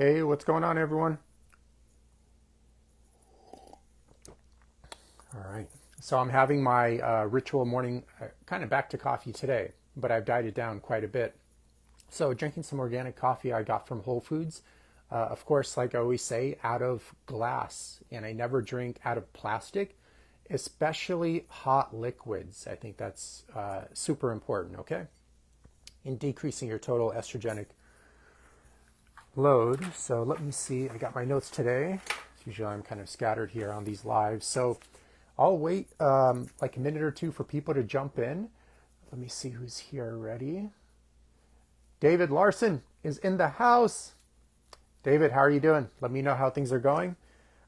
Hey, what's going on, everyone? All right. So I'm having my ritual morning, kind of back to coffee today, but I've died it down quite a bit. So drinking some organic coffee I got from Whole Foods. Of course, like I always say, out of glass, and I never drink out of plastic, especially hot liquids. I think that's super important, okay? In decreasing your total estrogenic load. So let me see. I got my notes today. Usually I'm kind of scattered here on these lives. So I'll wait like a minute or two for people to jump in. Let me see who's here already. David Larson is in the house. David, how are you doing? Let me know how things are going.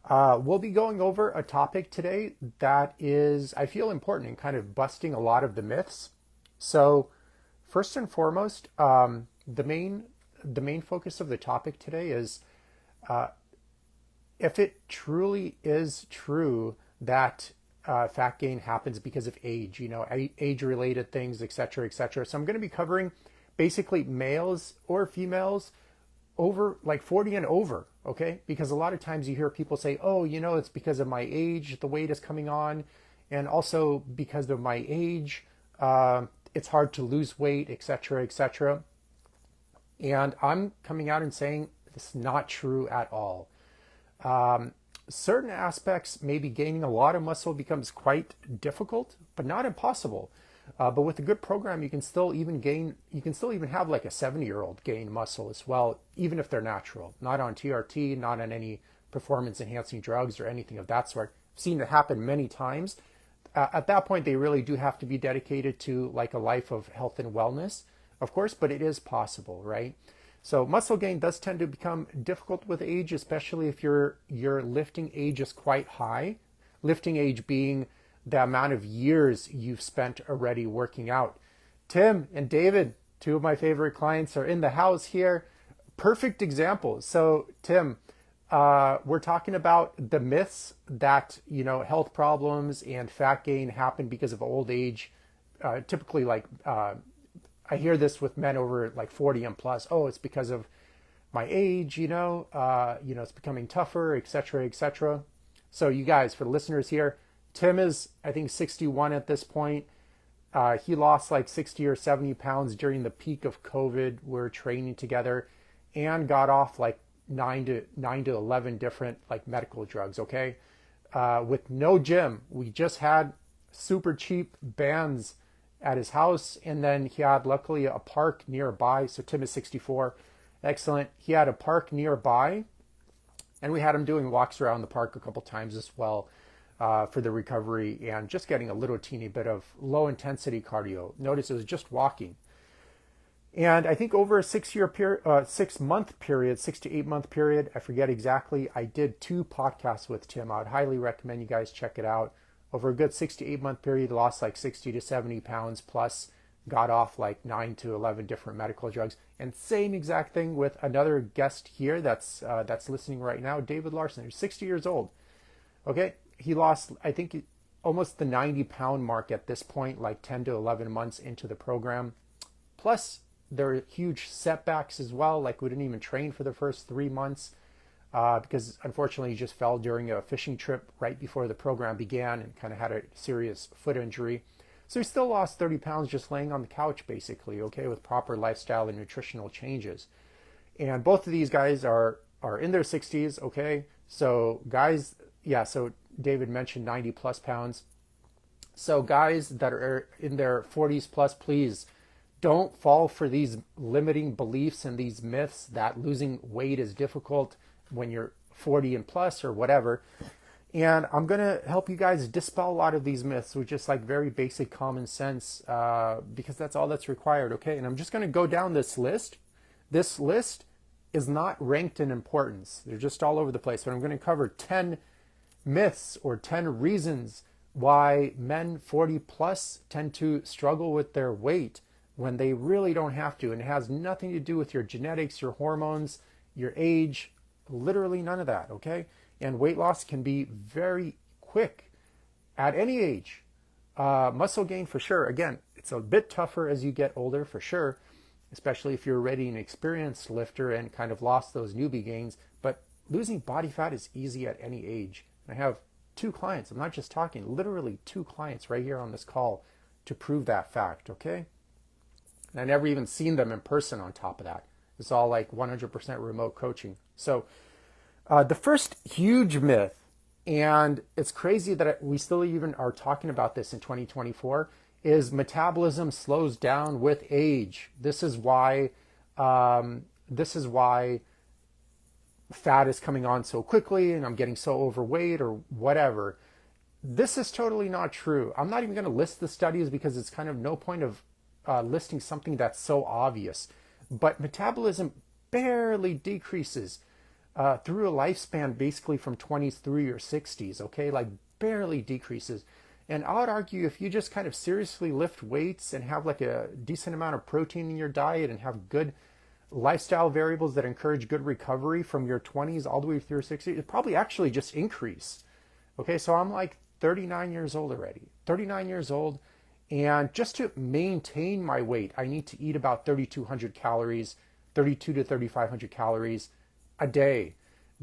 We'll be going over a topic today that is, I feel, important and kind of busting a lot of the myths. So first and foremost, the main focus of the topic today is if it truly is true that fat gain happens because of age, age-related things, et cetera, et cetera. So I'm going to be covering basically males or females over like 40 and over, okay? Because a lot of times you hear people say, oh, it's because of my age, the weight is coming on, and also because of my age, it's hard to lose weight, et cetera, et cetera. And I'm coming out and saying it's not true at all. Certain aspects, maybe gaining a lot of muscle becomes quite difficult, but not impossible. But with a good program, you can still even have like a 70-year-old gain muscle as well, even if they're natural, not on TRT, not on any performance enhancing drugs or anything of that sort. I've seen it happen many times. At that point, they really do have to be dedicated to like a life of health and wellness, of course, but it is possible, right? So muscle gain does tend to become difficult with age, especially if your lifting age is quite high. Lifting age being the amount of years you've spent already working out. Tim and David, two of my favorite clients, are in the house here. Perfect examples. So Tim, we're talking about the myths that health problems and fat gain happen because of old age. Typically, like I hear this with men over like 40 and plus. Oh, it's because of my age, it's becoming tougher, et cetera, et cetera. So you guys, for the listeners here, Tim is, I think, 61 at this point. He lost like 60 or 70 pounds during the peak of COVID. We're training together and got off like 9 to 11 different like medical drugs, okay? With no gym. We just had super cheap bands at his house, and then he had luckily a park nearby. So Tim is 64. Excellent. He had a park nearby, and we had him doing walks around the park a couple times as well for the recovery and just getting a little teeny bit of low intensity cardio. Notice it was just walking. And I think over a 6 month period, 6 to 8 month period, I forget exactly, I did 2 podcasts with Tim. I would highly recommend you guys check it out. Over a good 6 to 8 month period, lost like 60 to 70 pounds plus, got off like 9 to 11 different medical drugs. And same exact thing with another guest here that's listening right now, David Larson, who's 60 years old. Okay, he lost, I think, almost the 90-pound mark at this point, like 10 to 11 months into the program. Plus, there are huge setbacks as well, like we didn't even train for the first 3 months. Because unfortunately he just fell during a fishing trip right before the program began and kind of had a serious foot injury. So he still lost 30 pounds just laying on the couch, basically, okay, with proper lifestyle and nutritional changes. And both of these guys are in their 60s, okay? So guys, yeah, so David mentioned 90 plus pounds. So guys that are in their 40s plus, please don't fall for these limiting beliefs and these myths that losing weight is difficult when you're 40 and plus or whatever. And I'm going to help you guys dispel a lot of these myths with just like very basic common sense because that's all that's required, okay? And I'm just going to go down this list. This list is not ranked in importance. They're just all over the place. But I'm going to cover 10 myths or 10 reasons why men 40 plus tend to struggle with their weight when they really don't have to. And it has nothing to do with your genetics, your hormones, your age, literally none of that, okay? And weight loss can be very quick at any age. Muscle gain for sure. Again, it's a bit tougher as you get older for sure. especially if you're already an experienced lifter and kind of lost those newbie gains. But losing body fat is easy at any age. I have 2 clients, I'm not just talking, literally 2 clients right here on this call to prove that fact, okay? And I never even seen them in person on top of that. It's all like 100% remote coaching. So the first huge myth, and it's crazy that we still even are talking about this in 2024, is metabolism slows down with age. This is why fat is coming on so quickly and I'm getting so overweight or whatever. This is totally not true. I'm not even going to list the studies because it's kind of no point of listing something that's so obvious. But metabolism barely decreases through a lifespan, basically from 20s through your 60s, okay? Like barely decreases. And I would argue if you just kind of seriously lift weights and have like a decent amount of protein in your diet and have good lifestyle variables that encourage good recovery from your 20s all the way through your 60s, it probably actually just increase. Okay, so I'm like 39 years old already, 39 years old. And just to maintain my weight, I need to eat about 3,200 calories, 32 to 3,500 calories a day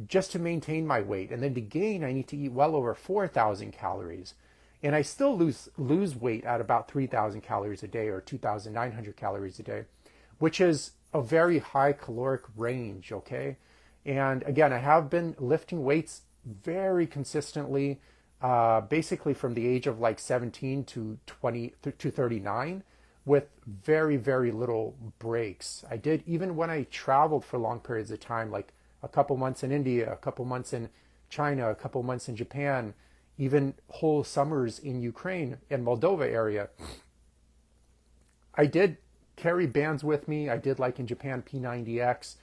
just to maintain my weight. And then to gain, I need to eat well over 4,000 calories. And I still lose weight at about 3,000 calories a day or 2,900 calories a day, which is a very high caloric range, okay? And again, I have been lifting weights very consistently, basically from the age of like 17 to 20 to 39 with very, very little breaks. I did, even when I traveled for long periods of time, like a couple months in India, a couple months in China, a couple months in Japan, even whole summers in Ukraine and Moldova area, I did carry bands with me. I did, like in Japan, P90X,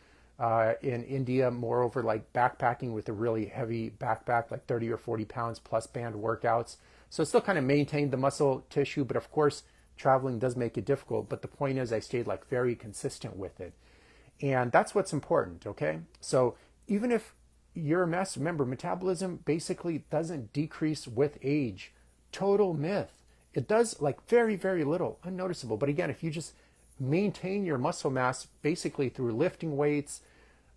in India, moreover, like backpacking with a really heavy backpack, like 30 or 40 pounds plus band workouts. So it still kind of maintained the muscle tissue, but of course, traveling does make it difficult. But the point is I stayed like very consistent with it. And that's what's important, okay? So even if you're a mess, remember, metabolism basically doesn't decrease with age. Total myth. It does like very, very little, unnoticeable. But again, if you just maintain your muscle mass basically through lifting weights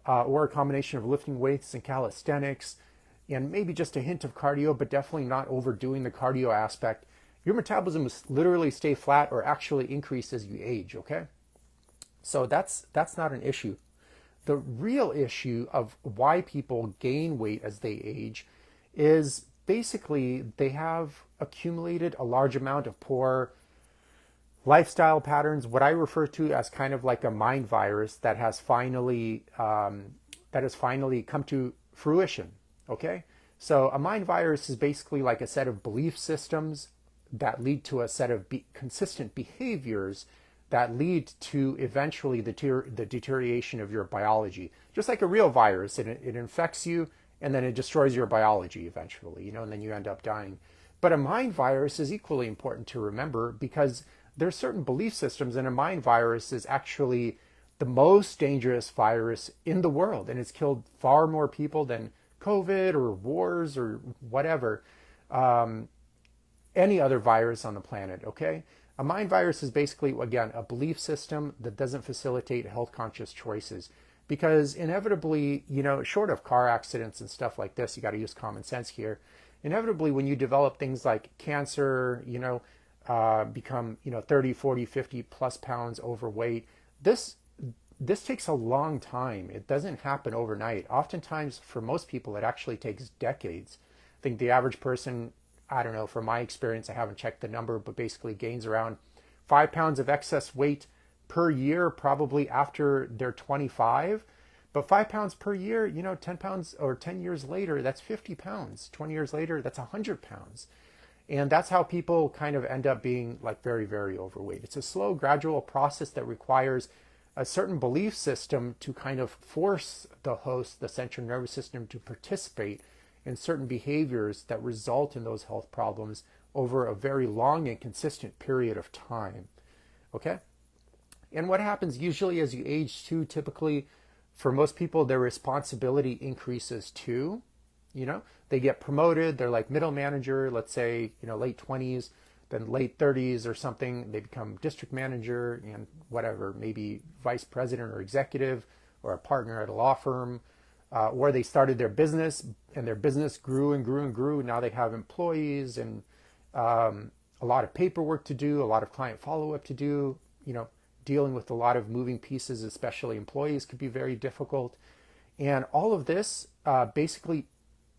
or a combination of lifting weights and calisthenics and maybe just a hint of cardio, but definitely not overdoing the cardio aspect, your metabolism will literally stay flat or actually increase as you age, okay? So that's not an issue. The real issue of why people gain weight as they age is basically they have accumulated a large amount of poor lifestyle patterns, what I refer to as kind of like a mind virus that has finally come to fruition. Okay, so a mind virus is basically like a set of belief systems that lead to a set of consistent behaviors that lead to eventually the deterioration of your biology. Just like a real virus, it infects you and then it destroys your biology eventually, and then you end up dying. But a mind virus is equally important to remember because there's certain belief systems, and a mind virus is actually the most dangerous virus in the world, and it's killed far more people than COVID or wars or whatever, any other virus on the planet, okay? A mind virus is basically, again, a belief system that doesn't facilitate health conscious choices because inevitably, short of car accidents and stuff like this, you got to use common sense here. Inevitably, when you develop things like cancer, become 30, 40, 50 plus pounds overweight, this takes a long time. It doesn't happen overnight. Oftentimes for most people it actually takes decades. I think the average person, I don't know, from my experience, I haven't checked the number, but basically gains around 5 pounds of excess weight per year probably after they're 25. But 5 pounds per year, 10 pounds or 10 years later, that's 50 pounds. 20 years later, that's 100 pounds. And that's how people kind of end up being like very, very overweight. It's a slow, gradual process that requires a certain belief system to kind of force the host, the central nervous system, to participate in certain behaviors that result in those health problems over a very long and consistent period of time. Okay? And what happens usually as you age too, typically for most people, their responsibility increases too. They get promoted, they're like middle manager, let's say, late 20s. then late 30s or something, they become district manager and whatever, maybe vice president or executive or a partner at a law firm, or they started their business and their business grew and grew and grew. Now they have employees and a lot of paperwork to do, a lot of client follow-up to do, dealing with a lot of moving pieces, especially employees, could be very difficult. And all of this basically,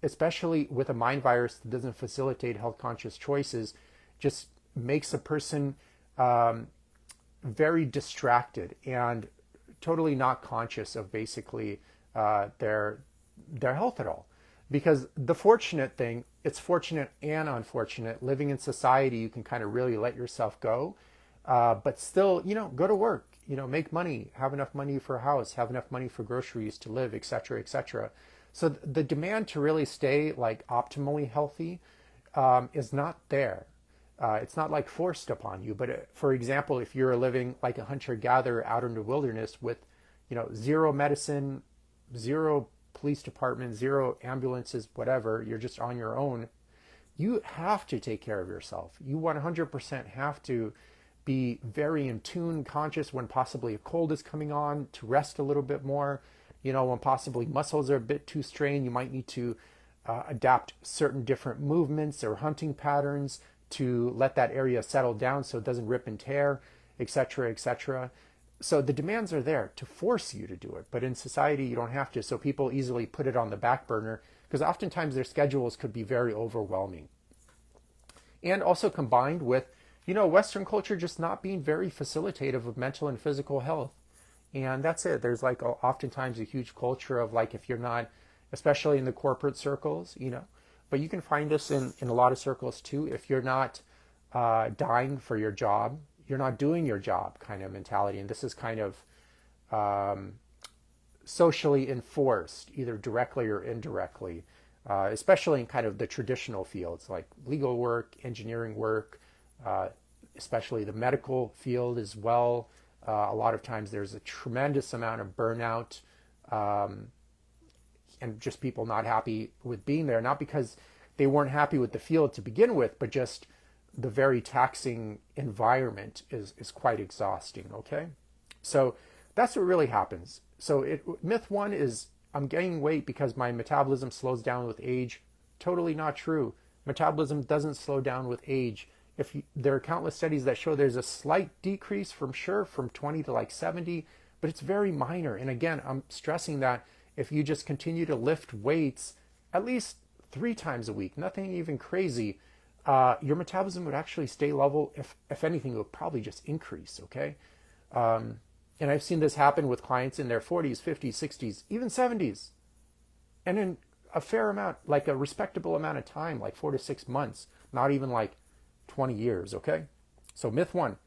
especially with a mind virus that doesn't facilitate health conscious choices, just makes a person very distracted and totally not conscious of basically their health at all. Because the fortunate thing, it's fortunate and unfortunate. Living in society, you can kind of really let yourself go, but still, go to work, make money, have enough money for a house, have enough money for groceries to live, etc., etc. So the demand to really stay like optimally healthy is not there. It's not like forced upon you. But for example, if you're living like a hunter-gatherer out in the wilderness with, zero medicine, zero police department, zero ambulances, whatever, you're just on your own, you have to take care of yourself. You 100% have to be very in tune, conscious when possibly a cold is coming on, to rest a little bit more. When possibly muscles are a bit too strained, you might need to adapt certain different movements or hunting patterns to let that area settle down so it doesn't rip and tear, etc., etc. So the demands are there to force you to do it, but in society you don't have to. So people easily put it on the back burner because oftentimes their schedules could be very overwhelming. And also combined with, Western culture just not being very facilitative of mental and physical health. And that's it. There's like oftentimes a huge culture of like, if you're not, especially in the corporate circles, but you can find this in a lot of circles too. If you're not dying for your job, you're not doing your job kind of mentality. And this is kind of socially enforced, either directly or indirectly, especially in kind of the traditional fields like legal work, engineering work, especially the medical field as well. A lot of times there's a tremendous amount of burnout and just people not happy with being there, not because they weren't happy with the field to begin with, but just the very taxing environment is quite exhausting, okay? So that's what really happens. So myth one is I'm gaining weight because my metabolism slows down with age. Totally not true. Metabolism doesn't slow down with age. There are countless studies that show there's a slight decrease from 20 to like 70, but it's very minor. And again, I'm stressing that if you just continue to lift weights at least 3 times a week, nothing even crazy, your metabolism would actually stay level. If anything, it would probably just increase, okay? And I've seen this happen with clients in their 40s, 50s, 60s, even 70s. And in a fair amount, like a respectable amount of time, like 4 to 6 months, not even like 20 years, okay? So myth one,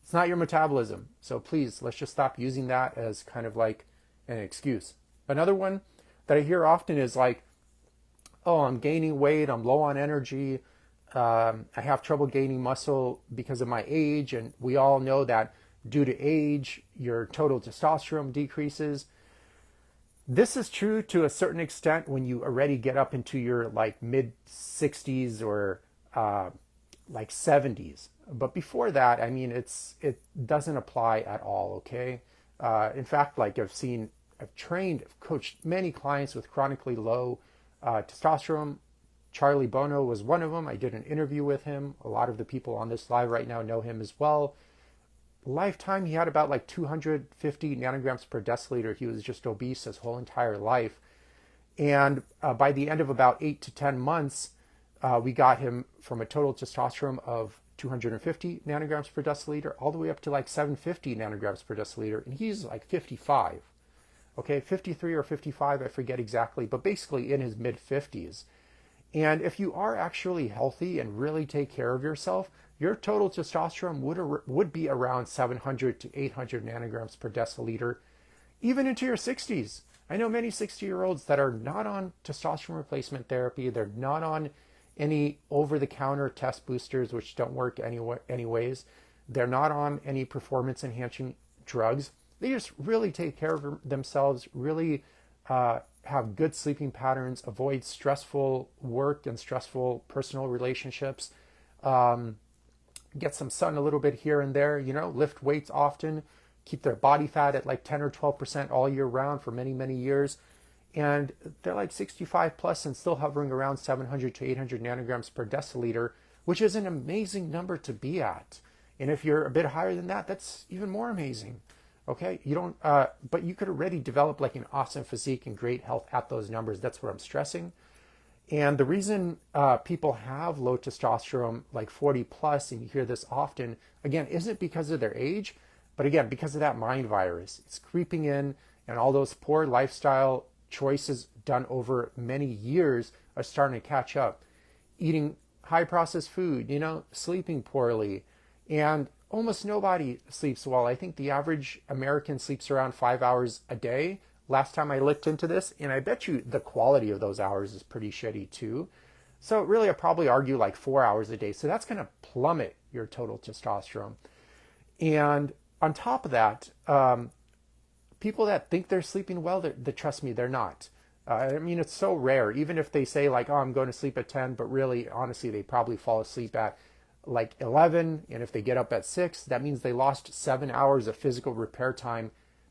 it's not your metabolism. So please, let's just stop using that as kind of like an excuse. Another one that I hear often is like, oh, I'm gaining weight, I'm low on energy, I have trouble gaining muscle because of my age. And we all know that due to age, your total testosterone decreases. This is true to a certain extent when you already get up into your like mid 60s or like 70s. But before that, I mean, it doesn't apply at all, okay? In fact, like I've coached many clients with chronically low testosterone. Charlie Bono was one of them. I did an interview with him. A lot of the people on this live right now know him as well. Lifetime, he had about like 250 nanograms per deciliter. He was just obese his whole entire life. And by the end of about 8 to 10 months, we got him from a total testosterone of 250 nanograms per deciliter all the way up to like 750 nanograms per deciliter. And he's like 55, okay, 53 or 55, I forget exactly, but basically in his mid 50s. And if you are actually healthy and really take care of yourself, your total testosterone would be around 700 to 800 nanograms per deciliter, even into your 60s. I know many 60-year-olds that are not on testosterone replacement therapy. They're not on any over-the-counter test boosters, which don't work anyways. They're not on any performance-enhancing drugs. They just really take care of themselves, really have good sleeping patterns, avoid stressful work and stressful personal relationships, get some sun a little bit here and there, lift weights often, keep their body fat at like 10 or 12% all year round for many, many years. And they're like 65 plus and still hovering around 700 to 800 nanograms per deciliter, which is an amazing number to be at. And if you're a bit higher than that, that's even more amazing. Okay, you don't, but you could already develop like an awesome physique and great health at those numbers. That's what I'm stressing. And the reason people have low testosterone, like 40 plus, and you hear this often, again, isn't because of their age, but again, because of that mind virus. It's creeping in, and all those poor lifestyle choices done over many years are starting to catch up. Eating high processed food, sleeping poorly, and almost nobody sleeps well. I think the average American sleeps around 5 hours a day. Last time I looked into this, and I bet you the quality of those hours is pretty shitty too. So really, I'd probably argue like 4 hours a day. So that's going to plummet your total testosterone. And on top of that, people that think they're sleeping well, trust me, they're not. I mean, it's so rare. Even if they say like, oh, I'm going to sleep at 10, but really, honestly, they probably fall asleep at like 11. And if they get up at 6, that means they lost 7 hours of physical repair time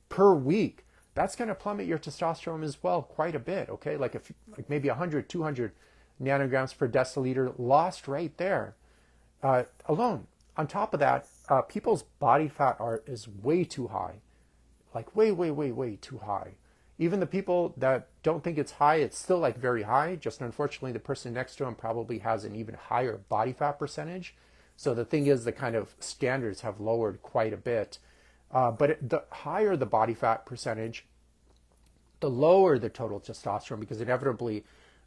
per week. That's going to plummet your testosterone as well quite a bit, okay? Like maybe 100, 200 nanograms per deciliter lost right there alone. On top of that, people's body fat is way too high, like way, way, way, way too high. Even the people that don't think it's high, it's still like very high. Just unfortunately, the person next to him probably has an even higher body fat percentage. So the thing is, the kind of standards have lowered quite a bit. But the higher the body fat percentage, the lower the total testosterone, because inevitably,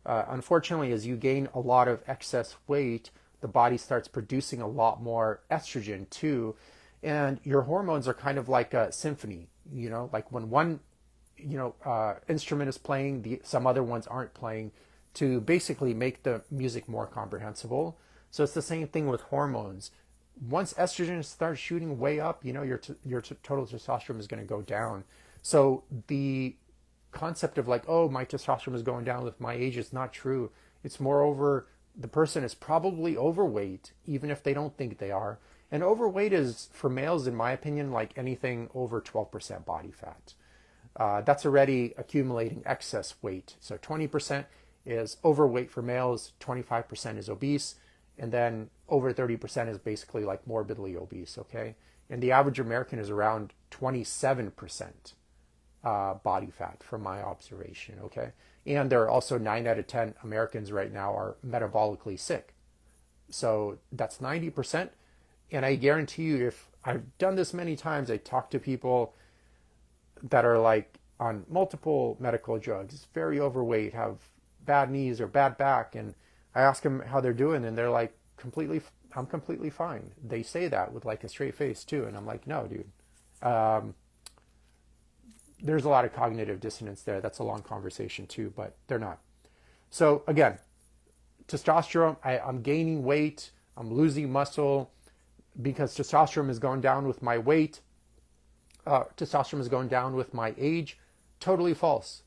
unfortunately, as you gain a lot of excess weight, the body starts producing a lot more estrogen too. And your hormones are kind of like a symphony, like when one, instrument is playing, some other ones aren't playing, to basically make the music more comprehensible. So it's the same thing with hormones. Once estrogen starts shooting way up, your total testosterone is going to go down. So the concept of like, oh, my testosterone is going down with my age is not true. It's moreover, the person is probably overweight, even if they don't think they are. And overweight is, for males, in my opinion, like anything over 12% body fat. That's already accumulating excess weight. So 20% is overweight for males, 25% is obese, and then over 30% is basically like morbidly obese, okay? And the average American is around 27% body fat from my observation, okay? And there are also 9 out of 10 Americans right now are metabolically sick. So that's 90%. And I guarantee you, if I've done this many times, I talk to people that are like on multiple medical drugs, very overweight, have bad knees or bad back, and I ask them how they're doing, and they're like, I'm completely fine. They say that with like a straight face too, and I'm like, no, dude. There's a lot of cognitive dissonance there. That's a long conversation too, but they're not. So again, testosterone, I'm gaining weight, I'm losing muscle because testosterone is going down with my weight. Testosterone is going down with my age. Totally false.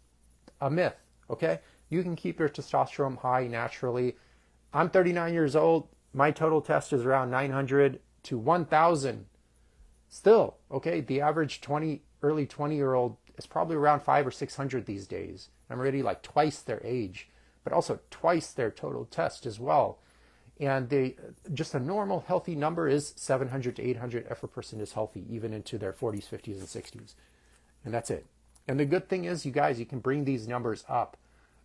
A myth, okay? You can keep your testosterone high naturally. I'm 39 years old. My total test is around 900 to 1,000. Still, okay? The average early 20-year-old is probably around 500 or 600 these days. I'm already like twice their age, but also twice their total test as well. And just a normal healthy number is 700 to 800 if a person is healthy, even into their 40s, 50s, and 60s. And that's it. And the good thing is, you guys, you can bring these numbers up,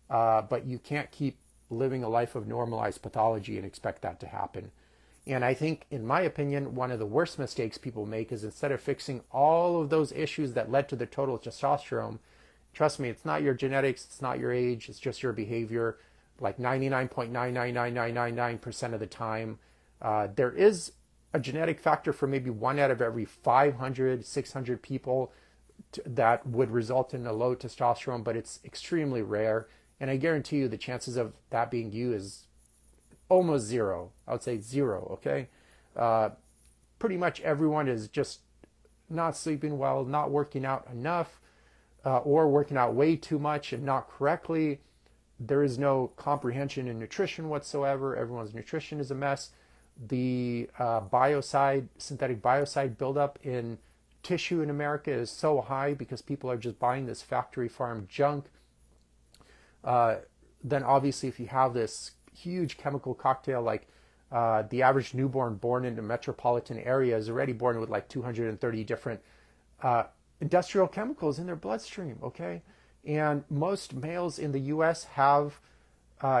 but you can't keep living a life of normalized pathology and expect that to happen. And I think, in my opinion, one of the worst mistakes people make is, instead of fixing all of those issues that led to the total testosterone, trust me, it's not your genetics, it's not your age, it's just your behavior. Like 99.99999% of the time. There is a genetic factor for maybe 1 out of every 500, 600 people that would result in a low testosterone, but it's extremely rare. And I guarantee you the chances of that being you is almost zero. I would say zero, okay? Pretty much everyone is just not sleeping well, not working out enough, or working out way too much and not correctly. There is no comprehension in nutrition whatsoever. Everyone's nutrition is a mess. The synthetic biocide buildup in tissue in America is so high because people are just buying this factory farm junk. Then obviously if you have this huge chemical cocktail, like the average newborn born in a metropolitan area is already born with like 230 different industrial chemicals in their bloodstream, okay? And most males in the US have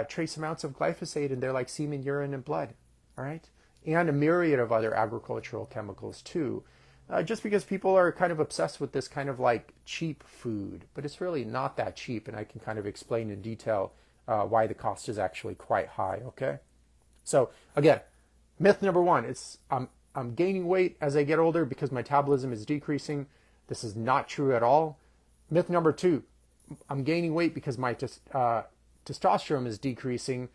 trace amounts of glyphosate in their like semen, urine, and blood, all right? And a myriad of other agricultural chemicals too. Just because people are kind of obsessed with this kind of like cheap food, but it's really not that cheap, and I can kind of explain in detail why the cost is actually quite high, okay? So again, myth number one, I'm gaining weight as I get older because my metabolism is decreasing. This is not true at all. Myth number two, I'm gaining weight because my testosterone is decreasing.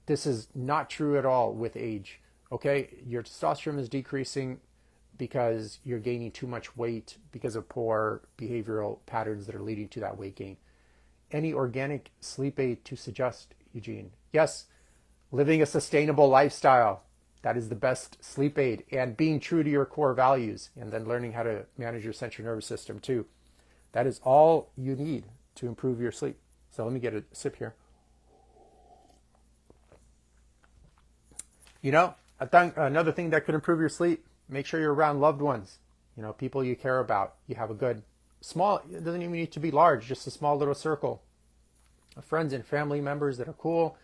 This is not true at all with age, okay? Your testosterone is decreasing because you're gaining too much weight because of poor behavioral patterns that are leading to that weight gain. Any organic sleep aid to suggest, Eugene? Yes, living a sustainable lifestyle. That is the best sleep aid, and being true to your core values, and then learning how to manage your central nervous system too. That is all you need to improve your sleep. So let me get a sip here. You know, another thing that could improve your sleep, make sure you're around loved ones, you know, people you care about. You have a good, small, it doesn't even need to be large, just a small little circle of friends and family members that are cool.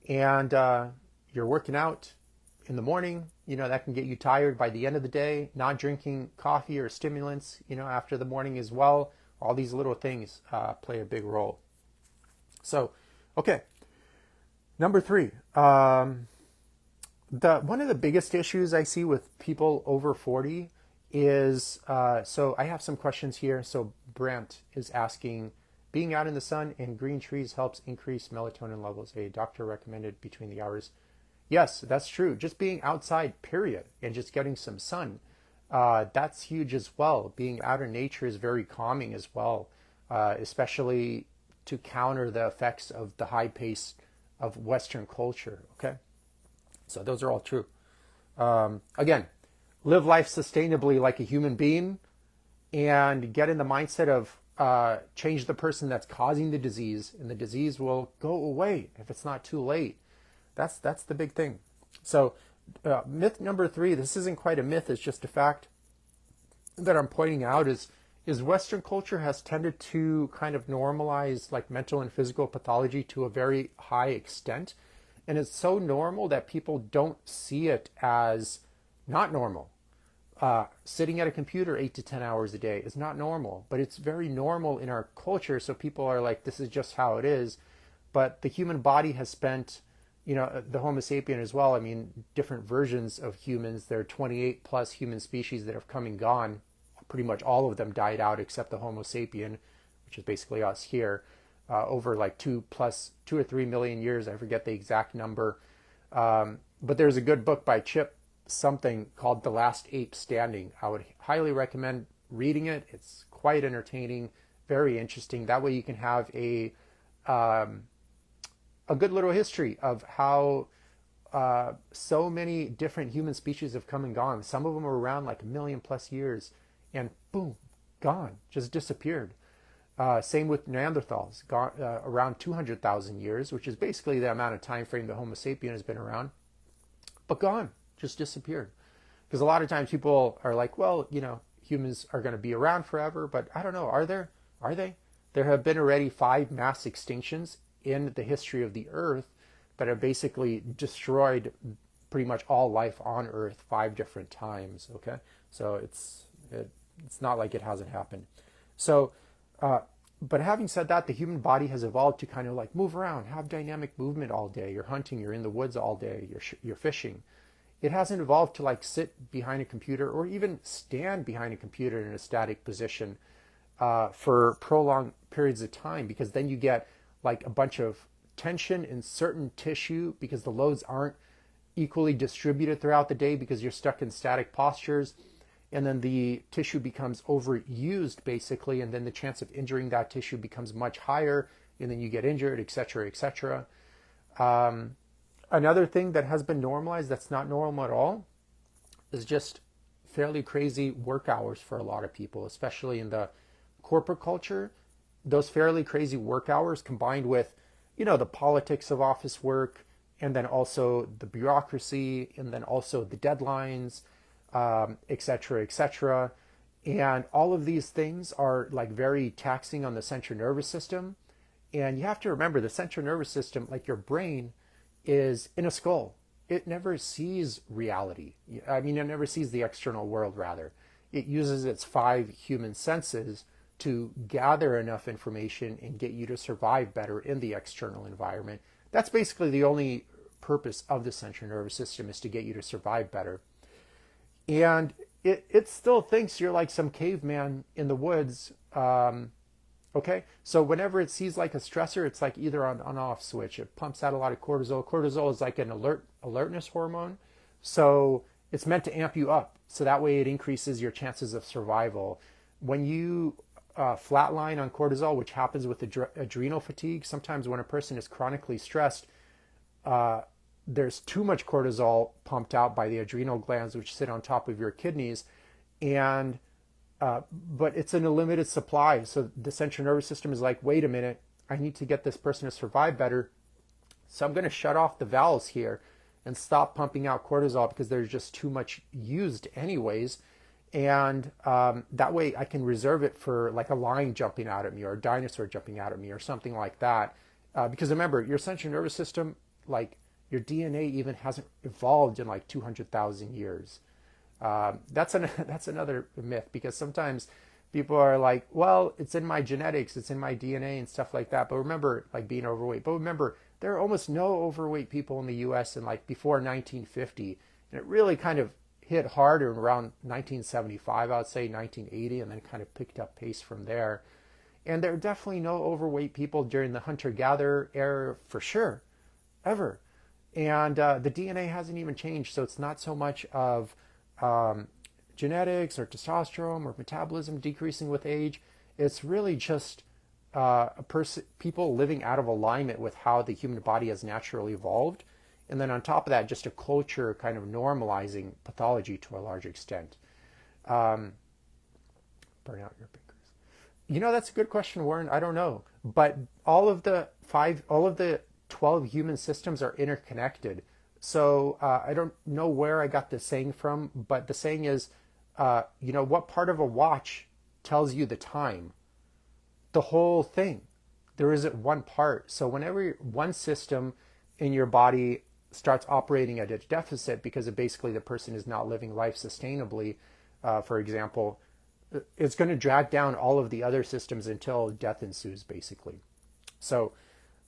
And you're working out in the morning, you know, that can get you tired by the end of the day. Not drinking coffee or stimulants, you know, after the morning as well. All these little things play a big role. So, okay. Number three, one of the biggest issues I see with people over 40 is, so I have some questions here. So Brent is asking, being out in the sun and green trees helps increase melatonin levels. A doctor recommended between the hours. Yes, that's true. Just being outside, period, and just getting some sun. That's huge as well. Being out in nature is very calming as well, especially to counter the effects of the high pace of Western culture. Okay, so those are all true. Again, live life sustainably like a human being, and get in the mindset of change the person that's causing the disease, and the disease will go away if it's not too late. That's the big thing. So myth number three, this isn't quite a myth, it's just a fact that I'm pointing out, is Western culture has tended to kind of normalize like mental and physical pathology to a very high extent. And it's so normal that people don't see it as not normal. Sitting at a computer 8 to 10 hours a day is not normal, but it's very normal in our culture. So people are like, this is just how it is. But the human body has spent, you know, the Homo sapien as well. I mean, different versions of humans. There are 28 plus human species that have come and gone. Pretty much all of them died out except the Homo sapien, which is basically us here, over like 2 or 3 million years. I forget the exact number. But there's a good book by Chip something called The Last Ape Standing. I would highly recommend reading it. It's quite entertaining, very interesting. That way you can have a good little history of how so many different human species have come and gone. Some of them are around like 1 million plus years, and boom, gone, just disappeared. Same with Neanderthals, gone around 200,000 years, which is basically the amount of time frame the Homo sapien has been around, but gone, just disappeared. Because a lot of times people are like, well, you know, humans are going to be around forever, but I don't know, are there? Are they? There have been already 5 mass extinctions in the history of the Earth that have basically destroyed pretty much all life on Earth 5 different times. Okay, so it's not like it hasn't happened. So, but having said that, the human body has evolved to kind of like move around, have dynamic movement all day. You're hunting, you're in the woods all day, you're fishing. It hasn't evolved to like sit behind a computer or even stand behind a computer in a static position for prolonged periods of time, because then you get like a bunch of tension in certain tissue because the loads aren't equally distributed throughout the day because you're stuck in static postures. And then the tissue becomes overused basically, and then the chance of injuring that tissue becomes much higher, and then you get injured, etc., etc. Another thing that has been normalized that's not normal at all is just fairly crazy work hours for a lot of people, especially in the corporate culture. Those fairly crazy work hours combined with, the politics of office work, and then also the bureaucracy, and then also the deadlines, et cetera, et cetera. And all of these things are like very taxing on the central nervous system. And you have to remember the central nervous system, like your brain, is in a skull. It never sees reality. I mean, it never sees the external world, rather. It uses its 5 human senses to gather enough information and get you to survive better in the external environment. That's basically the only purpose of the central nervous system, is to get you to survive better. And it still thinks you're like some caveman in the woods. Okay, so whenever it sees like a stressor, it's like either on off switch. It pumps out a lot of cortisol. Cortisol is like an alertness hormone, so it's meant to amp you up. So that way it increases your chances of survival. When you flatline on cortisol, which happens with adrenal fatigue, sometimes when a person is chronically stressed, there's too much cortisol pumped out by the adrenal glands, which sit on top of your kidneys, and but it's in a limited supply. So the central nervous system is like, wait a minute, I need to get this person to survive better. So I'm going to shut off the valves here and stop pumping out cortisol because there's just too much used anyways. And that way I can reserve it for like a lion jumping out at me or a dinosaur jumping out at me or something like that. Because remember, your central nervous system, like your DNA even hasn't evolved in like 200,000 years. That's another myth, because sometimes people are like, well, it's in my genetics, it's in my DNA and stuff like that. But remember, like being overweight. But remember, there are almost no overweight people in the U.S. in like before 1950. And it really kind of hit hard around 1975, I would say 1980, and then kind of picked up pace from there. And there are definitely no overweight people during the hunter-gatherer era for sure, ever. And the DNA hasn't even changed, so it's not so much of genetics or testosterone or metabolism decreasing with age. It's really just people living out of alignment with how the human body has naturally evolved. And then on top of that, just a culture kind of normalizing pathology to a large extent. Burn out your fingers. That's a good question, Warren. I don't know. But all of the 12 human systems are interconnected. So I don't know where I got this saying from, but the saying is, what part of a watch tells you the time? The whole thing. There isn't one part. So whenever one system in your body starts operating at a deficit because basically the person is not living life sustainably, for example, it's going to drag down all of the other systems until death ensues, basically. So,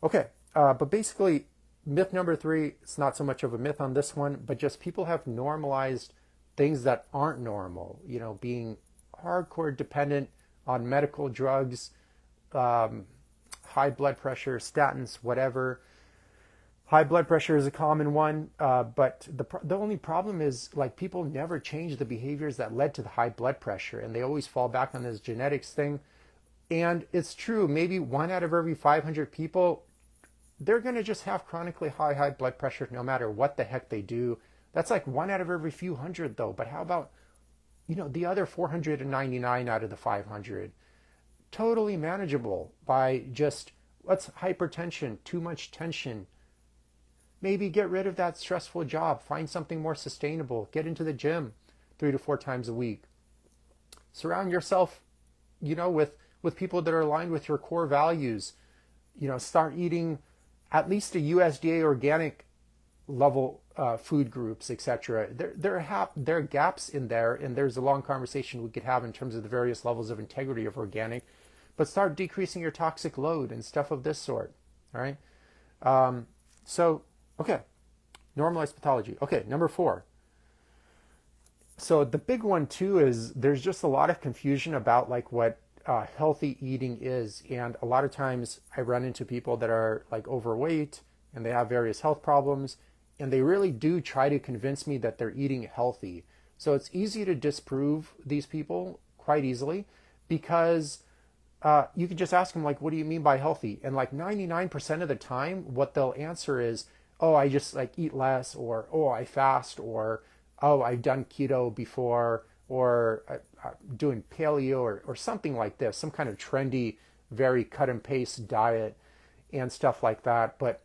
okay. But basically, myth number 3, it's not so much of a myth on this one, but just people have normalized things that aren't normal, being hardcore dependent on medical drugs, high blood pressure, statins, whatever. High blood pressure is a common one, but the only problem is like people never change the behaviors that led to the high blood pressure, and they always fall back on this genetics thing. And it's true, maybe 1 out of every 500 people, they're going to just have chronically high blood pressure no matter what the heck they do. That's like 1 out of every few hundred though. But how about, the other 499 out of the 500? Totally manageable by just, what's hypertension, too much tension. Maybe get rid of that stressful job, find something more sustainable, get into the gym 3 to 4 times a week. Surround yourself, with people that are aligned with your core values. Start eating at least a USDA organic level food groups, etc. There are gaps in there, and there's a long conversation we could have in terms of the various levels of integrity of organic, but start decreasing your toxic load and stuff of this sort. All right. Okay, normalized pathology. Okay, number 4. So the big one too is there's just a lot of confusion about like what healthy eating is, and a lot of times I run into people that are like overweight and they have various health problems, and they really do try to convince me that they're eating healthy. So it's easy to disprove these people quite easily, because you can just ask them like, what do you mean by healthy? And like 99% of the time what they'll answer is, oh, I just like eat less, or oh, I fast, or oh, I've done keto before, or doing paleo, or something like this, some kind of trendy, very cut and paste diet and stuff like that. But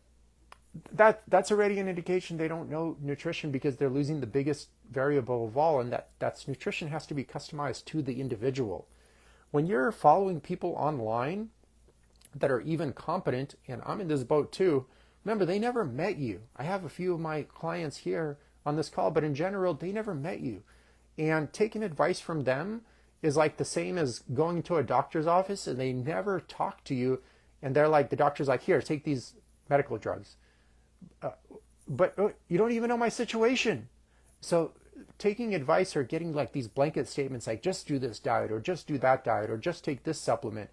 that's already an indication they don't know nutrition, because they're losing the biggest variable of all, and that's nutrition has to be customized to the individual. When you're following people online that are even competent, and I'm in this boat too, remember, they never met you. I have a few of my clients here on this call, but in general, they never met you. And taking advice from them is like the same as going to a doctor's office and they never talk to you. And they're like, the doctor's like, here, take these medical drugs. But you don't even know my situation. So taking advice or getting like these blanket statements like just do this diet or just do that diet or just take this supplement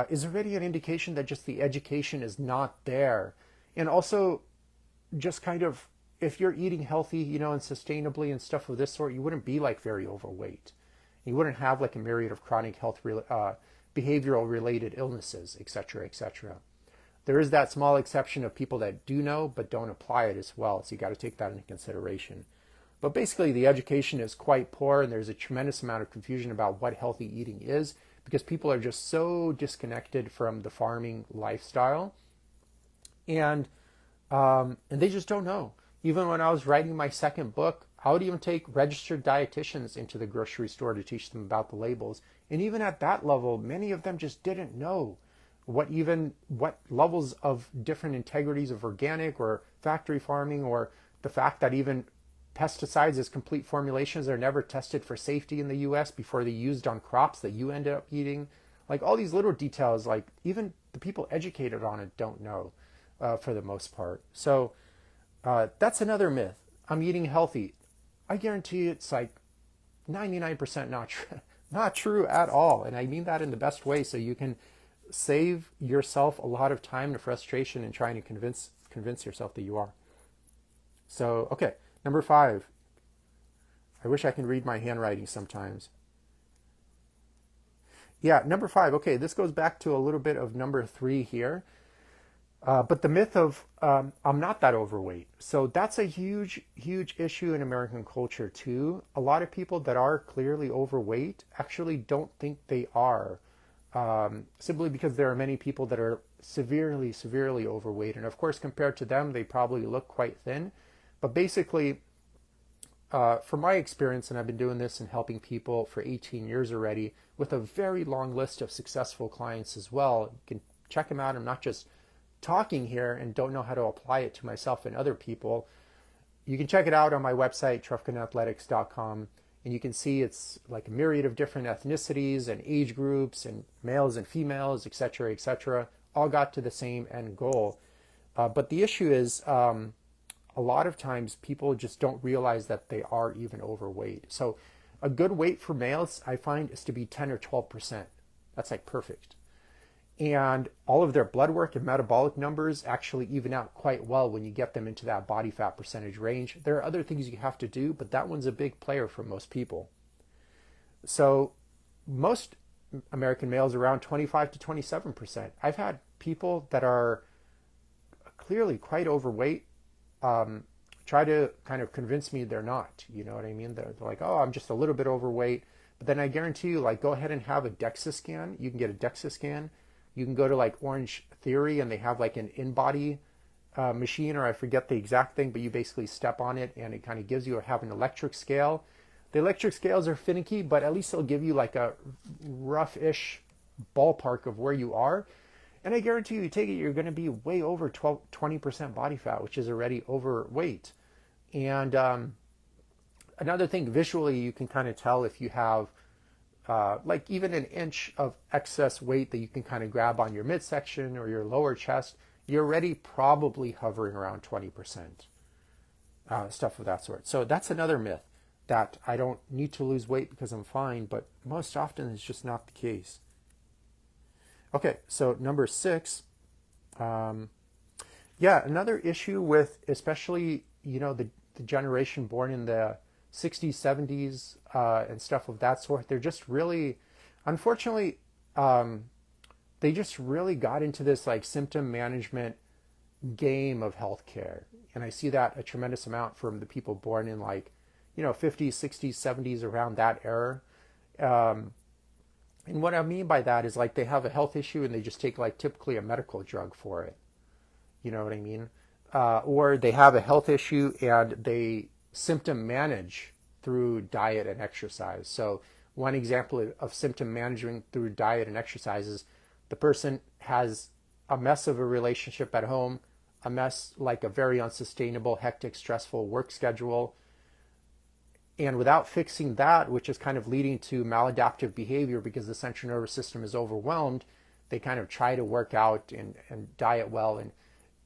is already an indication that just the education is not there. And also just kind of, if you're eating healthy, and sustainably and stuff of this sort, you wouldn't be like very overweight. You wouldn't have like a myriad of chronic health, behavioral related illnesses, etc., etc. There is that small exception of people that do know but don't apply it as well. So you got to take that into consideration. But basically the education is quite poor, and there's a tremendous amount of confusion about what healthy eating is, because people are just so disconnected from the farming lifestyle, and they just don't know. Even when I was writing my second book, I would even take registered dietitians into the grocery store to teach them about the labels. And even at that level, many of them just didn't know what levels of different integrities of organic or factory farming, or the fact that even pesticides as complete formulations are never tested for safety in the US before they're used on crops that you end up eating. Like all these little details, like even the people educated on it don't know for the most part. So that's another myth. I'm eating healthy. I guarantee you it's like 99% not true at all. And I mean that in the best way, so you can save yourself a lot of time and frustration in trying to convince yourself that you are. So, okay, number 5. I wish I can read my handwriting sometimes. Yeah, number 5. Okay, this goes back to a little bit of number 3 here. But the myth of I'm not that overweight. So that's a huge, huge issue in American culture too. A lot of people that are clearly overweight actually don't think they are, simply because there are many people that are severely, severely overweight. And of course, compared to them, they probably look quite thin. But basically, from my experience, and I've been doing this and helping people for 18 years already, with a very long list of successful clients as well. You can check them out. I'm not just talking here and don't know how to apply it to myself and other people. You can check it out on my website, trufkinathletics.com, and you can see it's like a myriad of different ethnicities and age groups and males and females, etc., etc., all got to the same end goal. But the issue is a lot of times people just don't realize that they are even overweight. So a good weight for males, I find, is to be 10 or 12%. That's like perfect. And all of their blood work and metabolic numbers actually even out quite well when you get them into that body fat percentage range. There are other things you have to do, but that one's a big player for most people. So most American males around 25 to 27%. I've had people that are clearly quite overweight try to kind of convince me they're not. You know what I mean? They're like, oh, I'm just a little bit overweight. But then I guarantee you, like, go ahead and have a DEXA scan. You can get a DEXA scan. You can go to like Orange Theory and they have like an in-body machine, or I forget the exact thing, but you basically step on it and it kind of gives you an electric scale. The electric scales are finicky, but at least they'll give you like a rough-ish ballpark of where you are. And I guarantee you take it, you're going to be way over 20% body fat, which is already overweight. And another thing, visually, you can kind of tell if you have like even an inch of excess weight that you can kind of grab on your midsection or your lower chest, you're already probably hovering around 20%, stuff of that sort. So that's another myth, that I don't need to lose weight because I'm fine, but most often it's just not the case. Okay, so number 6, another issue with especially, the generation born in the 60s, 70s, and stuff of that sort. They're just really, unfortunately, they just really got into this like symptom management game of healthcare. And I see that a tremendous amount from the people born in like, 50s, 60s, 70s, around that era. Um, and what I mean by that is like they have a health issue and they just take like typically a medical drug for it. You know what I mean? Or they have a health issue and they symptom manage through diet and exercise. So one example of symptom management through diet and exercise is the person has a mess of a relationship at home, a mess like a very unsustainable, hectic, stressful work schedule. And without fixing that, which is kind of leading to maladaptive behavior because the central nervous system is overwhelmed, they kind of try to work out and diet well. And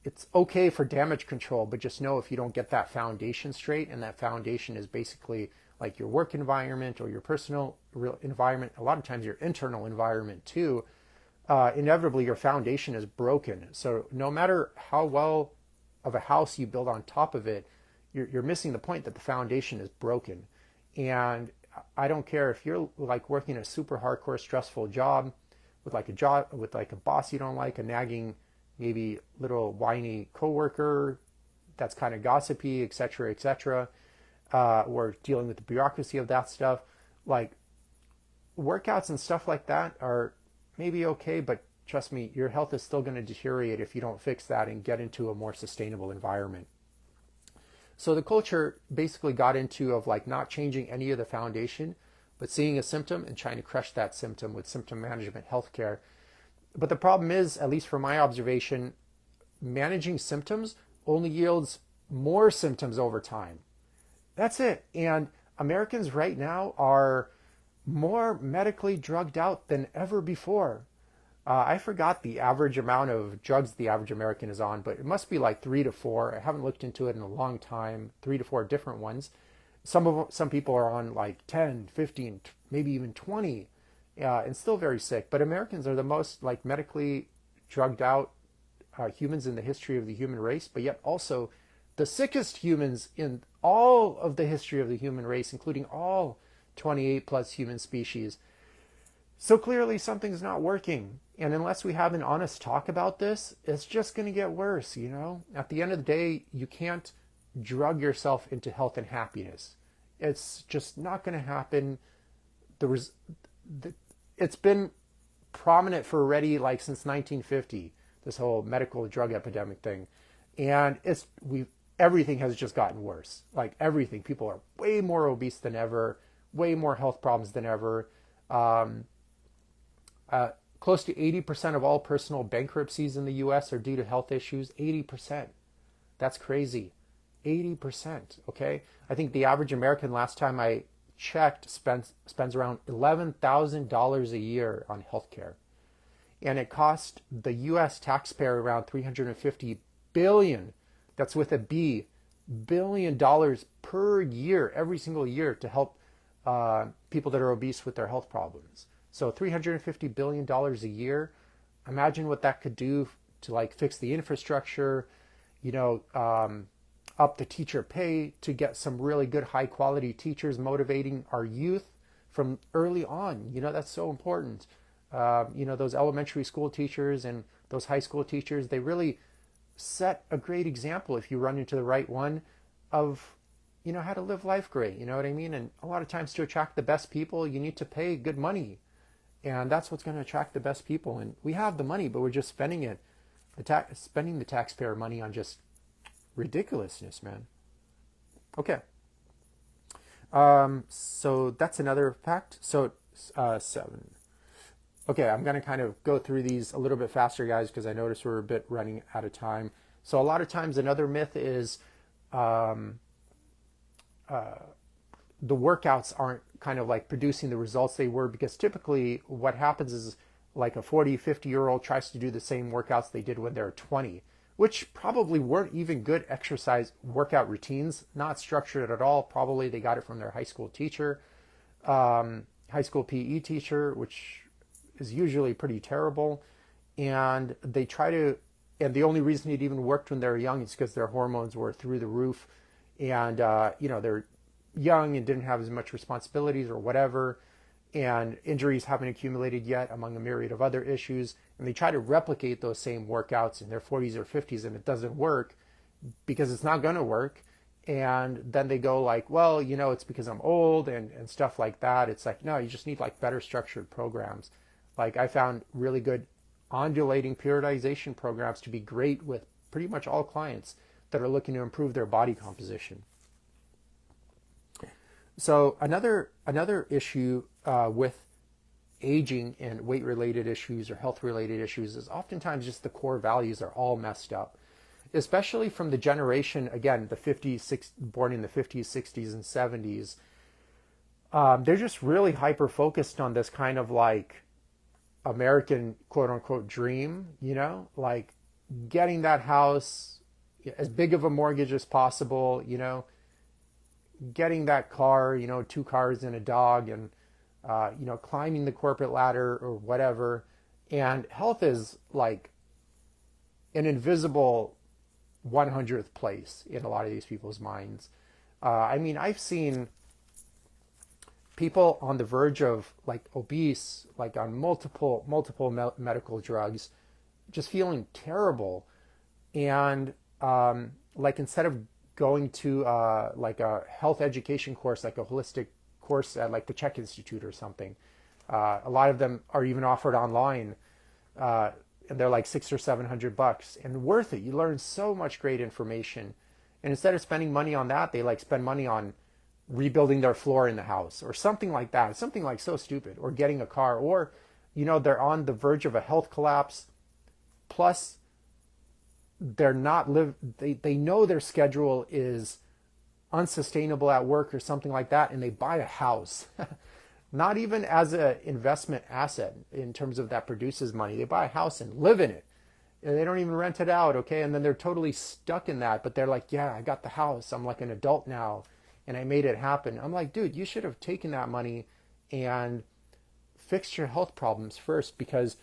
it's okay for damage control, but just know if you don't get that foundation straight, and that foundation is basically like your work environment or your personal environment, a lot of times your internal environment too, inevitably your foundation is broken. So no matter how well of a house you build on top of it, you're missing the point that the foundation is broken. And I don't care if you're like working a super hardcore stressful job with like a boss you don't like, a nagging maybe little whiny coworker that's kind of gossipy, etc., etc., or dealing with the bureaucracy of that stuff. Like workouts and stuff like that are maybe okay, but trust me, your health is still going to deteriorate if you don't fix that and get into a more sustainable environment. So the culture basically got into of like not changing any of the foundation, but seeing a symptom and trying to crush that symptom with symptom management healthcare. But the problem is, at least from my observation, managing symptoms only yields more symptoms over time. That's it. And Americans right now are more medically drugged out than ever before. I forgot the average amount of drugs the average American is on, but it must be like 3 to 4. I haven't looked into it in a long time. 3 to 4 different ones. Some people are on like 10, 15, maybe even 20, and still very sick. But Americans are the most like medically drugged out humans in the history of the human race, but yet also the sickest humans in all of the history of the human race, including all 28 plus human species. So clearly something's not working. And unless we have an honest talk about this, it's just going to get worse, At the end of the day, you can't drug yourself into health and happiness. It's just not going to happen. It's been prominent for already like since 1950, this whole medical drug epidemic thing. And everything has just gotten worse. Like everything. People are way more obese than ever, way more health problems than ever. Close to 80% of all personal bankruptcies in the US are due to health issues. 80%. That's crazy. 80%. Okay. I think the average American, last time I checked, spends around $11,000 a year on healthcare. And it cost the US taxpayer around $350 billion. That's with a B, $1 billion per year, every single year, to help people that are obese with their health problems. So $350 billion a year. Imagine what that could do to like fix the infrastructure, up the teacher pay to get some really good high quality teachers, motivating our youth from early on. That's so important. Those elementary school teachers and those high school teachers, they really set a great example if you run into the right one of, how to live life great. You know what I mean? And a lot of times to attract the best people, you need to pay good money. And that's what's going to attract the best people. And we have the money, but we're just spending it, spending the taxpayer money on just ridiculousness, man. Okay. So that's another fact. So 7. Okay, I'm going to kind of go through these a little bit faster, guys, because I noticed we're a bit running out of time. So a lot of times another myth is the workouts aren't kind of like producing the results they were, because typically what happens is like a 40, 50-year-old tries to do the same workouts they did when they're 20, which probably weren't even good exercise workout routines, not structured at all. Probably they got it from their high school teacher, high school PE teacher, which is usually pretty terrible. And they try to, and the only reason it even worked when they were young is because their hormones were through the roof. And, they're young and didn't have as much responsibilities or whatever. and injuries haven't accumulated yet among a myriad of other issues. And they try to replicate those same workouts in their 40s or 50s, and it doesn't work because it's not going to work. And then they go like, well, it's because I'm old and stuff like that. It's like, no, you just need like better structured programs. Like I found really good ondulating periodization programs to be great with pretty much all clients that are looking to improve their body composition. So another issue with aging and weight-related issues or health-related issues is oftentimes just the core values are all messed up, especially from the generation, again, the 50s, born in the 50s, 60s, and 70s. They're just really hyper-focused on this kind of like American quote-unquote dream, like getting that house, as big of a mortgage as possible, getting that car, 2 cars and a dog, and climbing the corporate ladder or whatever. And health is like an invisible 100th place in a lot of these people's minds. I've seen people on the verge of like obese, like on multiple medical drugs, just feeling terrible. And like instead of going to like a health education course, like a holistic course at like the Czech Institute or something, a lot of them are even offered online, and they're like $600 or $700 and worth it. You learn so much great information, and instead of spending money on that, they like spend money on rebuilding their floor in the house or something like that, something like so stupid, or getting a car, or they're on the verge of a health collapse, plus they know their schedule is unsustainable at work or something like that, and they buy a house. Not even as an investment asset in terms of that produces money. They buy a house and live in it. And they don't even rent it out, okay? And then they're totally stuck in that, but they're like, yeah, I got the house. I'm like an adult now, and I made it happen. I'm like, dude, you should have taken that money and fixed your health problems first, because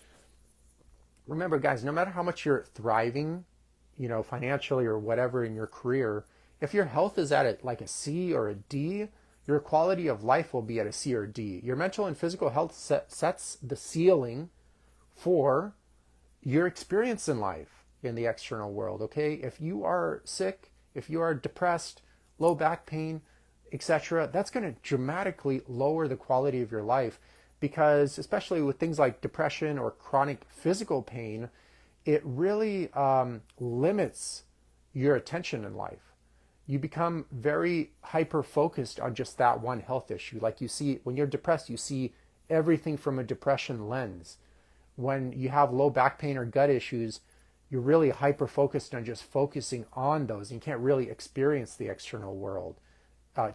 remember, guys, no matter how much you're thriving, financially or whatever in your career, if your health is at like a C or a D, your quality of life will be at a C or D. Your mental and physical health sets the ceiling for your experience in life in the external world, okay? If you are sick, if you are depressed, low back pain, etc., that's going to dramatically lower the quality of your life, because especially with things like depression or chronic physical pain, it really limits your attention in life. You become very hyper-focused on just that one health issue. Like you see, when you're depressed, you see everything from a depression lens. When you have low back pain or gut issues, you're really hyper-focused on just focusing on those. And you can't really experience the external world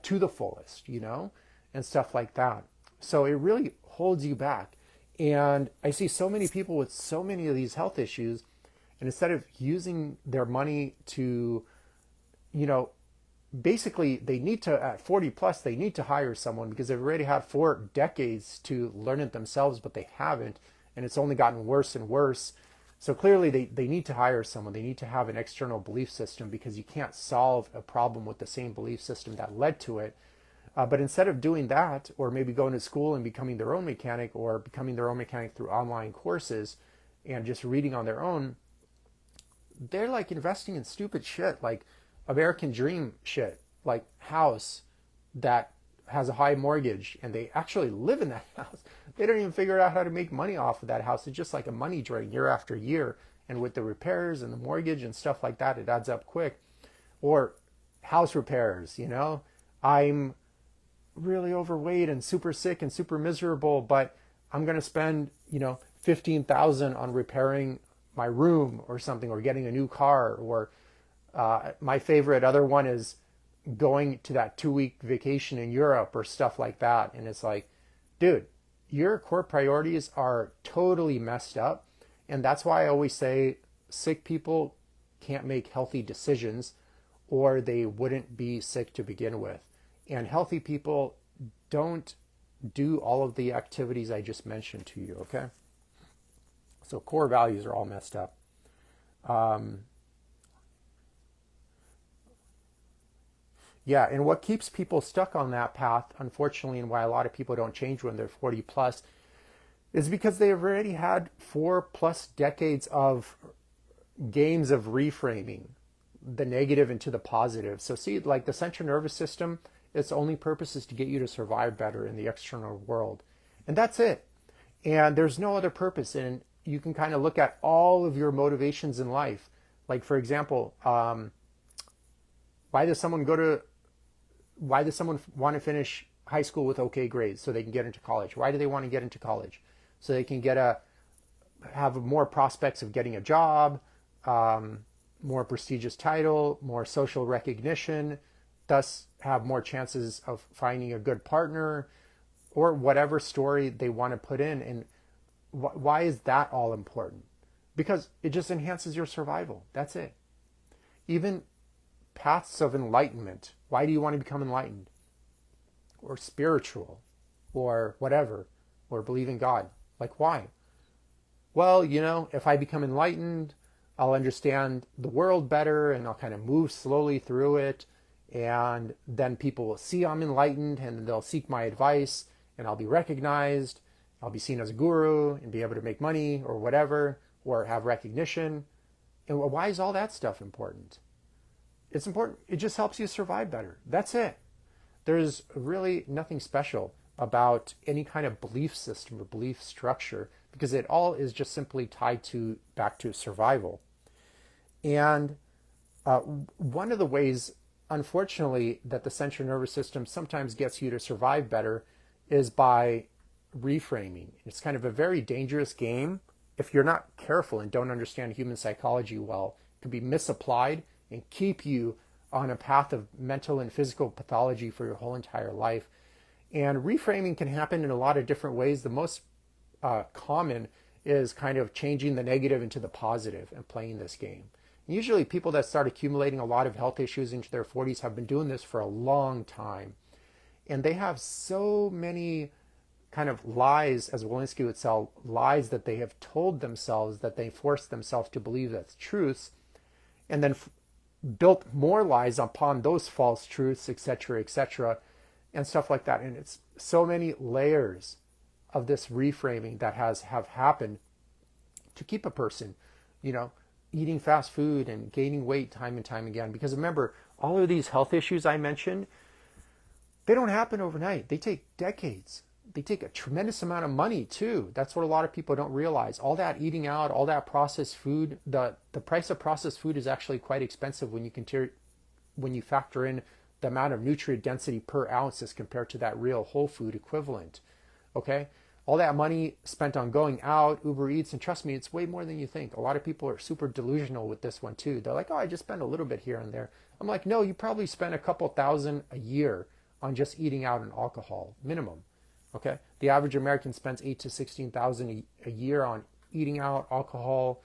to the fullest, and stuff like that. So it really holds you back. And I see so many people with so many of these health issues, and instead of using their money to, basically they need to, at 40 plus, they need to hire someone because they've already had 4 decades to learn it themselves, but they haven't. And it's only gotten worse and worse. So clearly they need to hire someone. They need to have an external belief system, because you can't solve a problem with the same belief system that led to it. But instead of doing that, or maybe going to school and becoming their own mechanic, or becoming their own mechanic through online courses and just reading on their own, they're like investing in stupid shit, like American dream shit, like house that has a high mortgage, and they actually live in that house. They don't even figure out how to make money off of that house. It's just like a money drain year after year. And with the repairs and the mortgage and stuff like that, it adds up quick. Or house repairs, I'm really overweight and super sick and super miserable, but I'm going to spend, $15,000 on repairing my room or something, or getting a new car. Or my favorite other one is going to that 2-week vacation in Europe or stuff like that. And it's like, dude, your core priorities are totally messed up. And that's why I always say sick people can't make healthy decisions, or they wouldn't be sick to begin with. And healthy people don't do all of the activities I just mentioned to you, okay? So core values are all messed up. Yeah, and what keeps people stuck on that path, unfortunately, and why a lot of people don't change when they're 40 plus, is because they've already had 4+ decades of games of reframing the negative into the positive. So see, like the central nervous system, its only purpose is to get you to survive better in the external world. And that's it. And there's no other purpose. And you can kind of look at all of your motivations in life. Like, for example, why does someone want to finish high school with okay grades so they can get into college? Why do they want to get into college? So they can have more prospects of getting a job, more prestigious title, more social recognition, thus have more chances of finding a good partner, or whatever story they want to put in. And why is that all important? Because it just enhances your survival. That's it. Even paths of enlightenment. Why do you want to become enlightened? Or spiritual, or whatever, or believe in God. Like, why? Well, if I become enlightened, I'll understand the world better and I'll kind of move slowly through it. And then people will see I'm enlightened and they'll seek my advice and I'll be recognized. I'll be seen as a guru and be able to make money or whatever, or have recognition. And why is all that stuff important? It's important. It just helps you survive better. That's it. There's really nothing special about any kind of belief system or belief structure, because it all is just simply tied back to survival. And one of the ways, unfortunately, that the central nervous system sometimes gets you to survive better is by reframing. It's kind of a very dangerous game. If you're not careful and don't understand human psychology well, it can be misapplied and keep you on a path of mental and physical pathology for your whole entire life. And reframing can happen in a lot of different ways. The most common is kind of changing the negative into the positive and playing this game. Usually people that start accumulating a lot of health issues into their 40s have been doing this for a long time. And they have so many kind of lies, as Walensky would say, lies that they have told themselves, that they forced themselves to believe that's truths, and then built more lies upon those false truths, etc., and stuff like that. And it's so many layers of this reframing that have happened to keep a person, eating fast food and gaining weight time and time again. Because remember, all of these health issues I mentioned, they don't happen overnight. They take decades. They take a tremendous amount of money too. That's what a lot of people don't realize. All that eating out, all that processed food, the price of processed food is actually quite expensive when you factor in the amount of nutrient density per ounce as compared to that real whole food equivalent. Okay? All that money spent on going out, Uber Eats, and trust me, it's way more than you think. A lot of people are super delusional with this one too. They're like, oh, I just spend a little bit here and there. I'm like, no, you probably spend a couple $1,000 a year on just eating out and alcohol, minimum. Okay, the average American spends $8,000 to $16,000 a year on eating out, alcohol,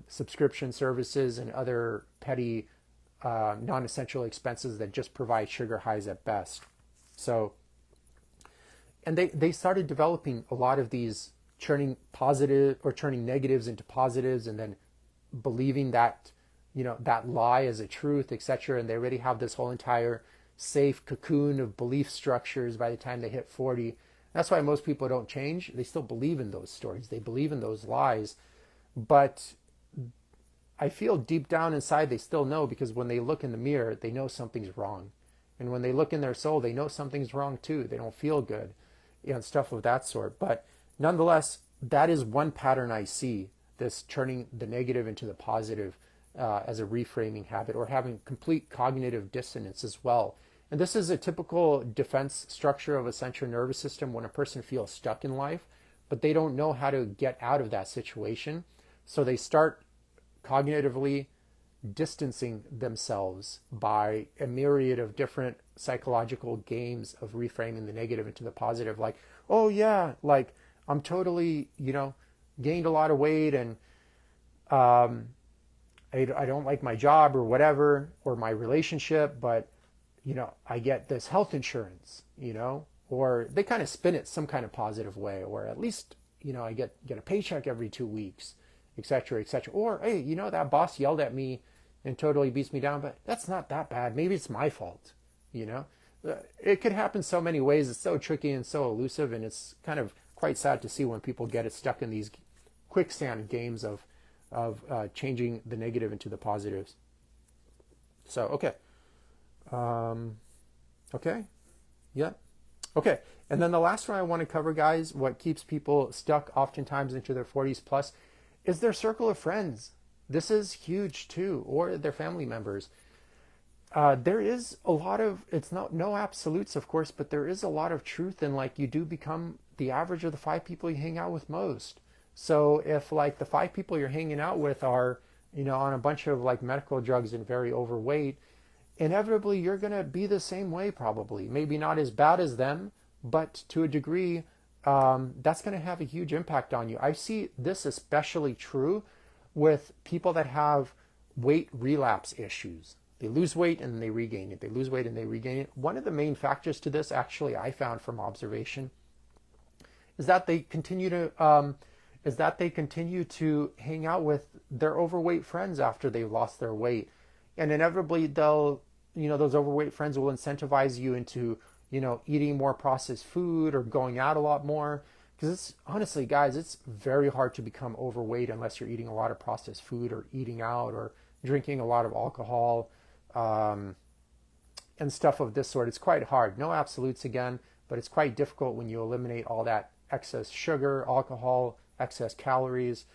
subscription services, and other petty, non-essential expenses that just provide sugar highs at best. So, and they started developing a lot of these turning negatives into positives, and then believing that, that lie is a truth, etc. And they already have this whole entire safe cocoon of belief structures by the time they hit 40. That's why most people don't change. They still believe in those stories. They believe in those lies. But I feel deep down inside they still know, because when they look in the mirror, they know something's wrong. And when they look in their soul, they know something's wrong too. They don't feel good, and stuff of that sort. But nonetheless, that is one pattern I see, this turning the negative into the positive as a reframing habit, or having complete cognitive dissonance as well. And this is a typical defense structure of a central nervous system when a person feels stuck in life, but they don't know how to get out of that situation. So they start cognitively distancing themselves by a myriad of different psychological games of reframing the negative into the positive. Like, oh yeah, like I'm totally, gained a lot of weight, and I don't like my job or whatever, or my relationship, but I get this health insurance, or they kind of spin it some kind of positive way, or at least, I get a paycheck every 2 weeks, etc., etc. Or, hey, that boss yelled at me, and totally beats me down, but that's not that bad. Maybe it's my fault, you know? It could happen so many ways. It's so tricky and so elusive, and it's kind of quite sad to see when people get it stuck in these quicksand games of changing the negative into the positives. So, okay. Okay. Yeah. Okay. And then the last one I want to cover, guys, what keeps people stuck oftentimes into their 40s plus is their circle of friends. This is huge too, or their family members. There is a lot of, it's not no absolutes, of course, but there is a lot of truth in like you do become the average of the 5 people you hang out with most. So if like the 5 people you're hanging out with are, on a bunch of like medical drugs and very overweight, inevitably you're going to be the same way probably. Maybe not as bad as them, but to a degree, that's going to have a huge impact on you. I see this especially true with people that have weight relapse issues. They lose weight and they regain it. They lose weight and they regain it. One of the main factors to this, actually, I found from observation, is that they continue to hang out with their overweight friends after they've lost their weight, and inevitably those overweight friends will incentivize you into eating more processed food or going out a lot more. Because it's honestly, guys, it's very hard to become overweight unless you're eating a lot of processed food or eating out or drinking a lot of alcohol. And stuff of this sort. It's quite hard. No absolutes again, but it's quite difficult when you eliminate all that excess sugar, alcohol, excess calories,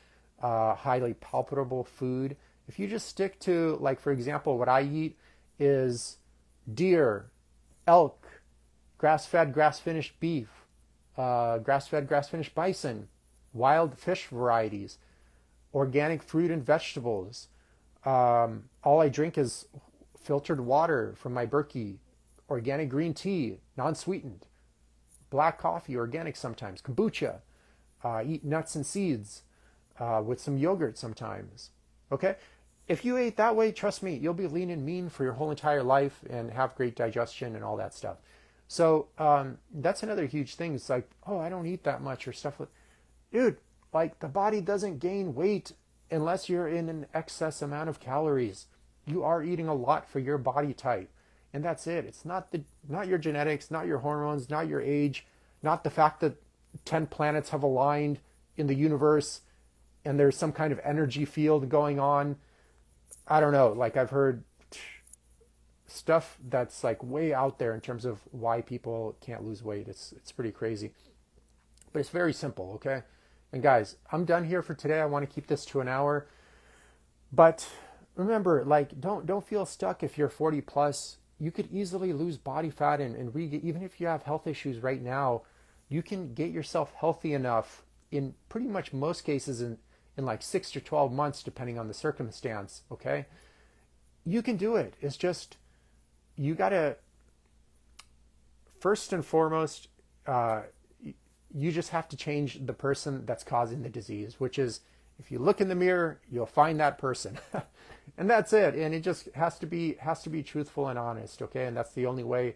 highly palpable food. If you just stick to, like, for example, what I eat is deer, elk, grass-fed, grass-finished beef, grass-fed, grass-finished bison, wild fish varieties, organic fruit and vegetables. All I drink is filtered water from my Berkey, organic green tea, non-sweetened, black coffee, organic sometimes, kombucha, eat nuts and seeds with some yogurt sometimes. Okay? If you ate that way, trust me, you'll be lean and mean for your whole entire life and have great digestion and all that stuff. So that's another huge thing. It's like, oh, I don't eat that much or stuff. Dude, like the body doesn't gain weight unless you're in an excess amount of calories. You are eating a lot for your body type, and that's it. It's not your genetics, not your hormones, not your age, not the fact that 10 planets have aligned in the universe and there's some kind of energy field going on. I don't know, like I've heard stuff that's like way out there in terms of why people can't lose weight. It's pretty crazy, but it's very simple. Okay. And guys, I'm done here for today. I want to keep this to an hour, but remember, like, don't feel stuck if you're 40 plus. You could easily lose body fat and even if you have health issues right now, you can get yourself healthy enough in pretty much most cases in like 6 to 12 months, depending on the circumstance. Okay. You can do it. It's just, you got to, first and foremost, you just have to change the person that's causing the disease, which is, if you look in the mirror, you'll find that person. And that's it. And it just has to be truthful and honest. Okay. And that's the only way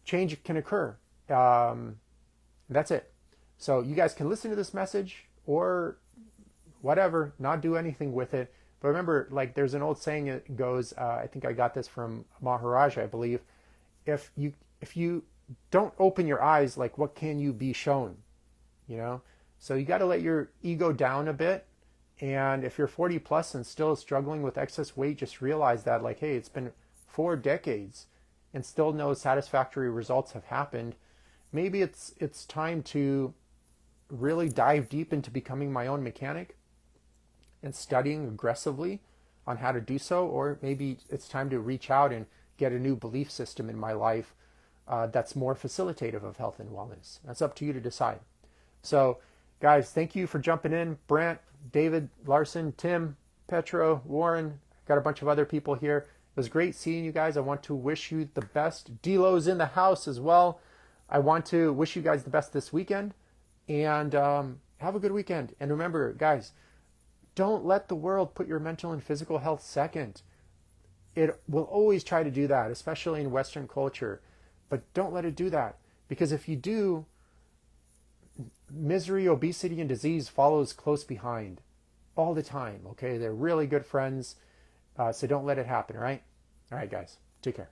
change can occur. That's it. So you guys can listen to this message or whatever, not do anything with it. But remember, like there's an old saying, it goes, I think I got this from Maharaj, I believe. If you don't open your eyes, like what can you be shown? So you got to let your ego down a bit. And if you're 40 plus and still struggling with excess weight, just realize that, like, hey, it's been 4 decades and still no satisfactory results have happened. Maybe it's time to really dive deep into becoming my own mechanic and studying aggressively on how to do so. Or maybe it's time to reach out and get a new belief system in my life that's more facilitative of health and wellness. That's up to you to decide. So, guys, thank you for jumping in. Brant, David, Larson, Tim, Petro, Warren, got a bunch of other people here. It was great seeing you guys. I want to wish you the best. D-Lo's in the house as well. I want to wish you guys the best this weekend, and have a good weekend. And remember, guys, don't let the world put your mental and physical health second. It will always try to do that, especially in Western culture. But don't let it do that, because if you do, misery, obesity, and disease follows close behind all the time. Okay, they're really good friends, So don't let it happen, right? All right, guys. Take care.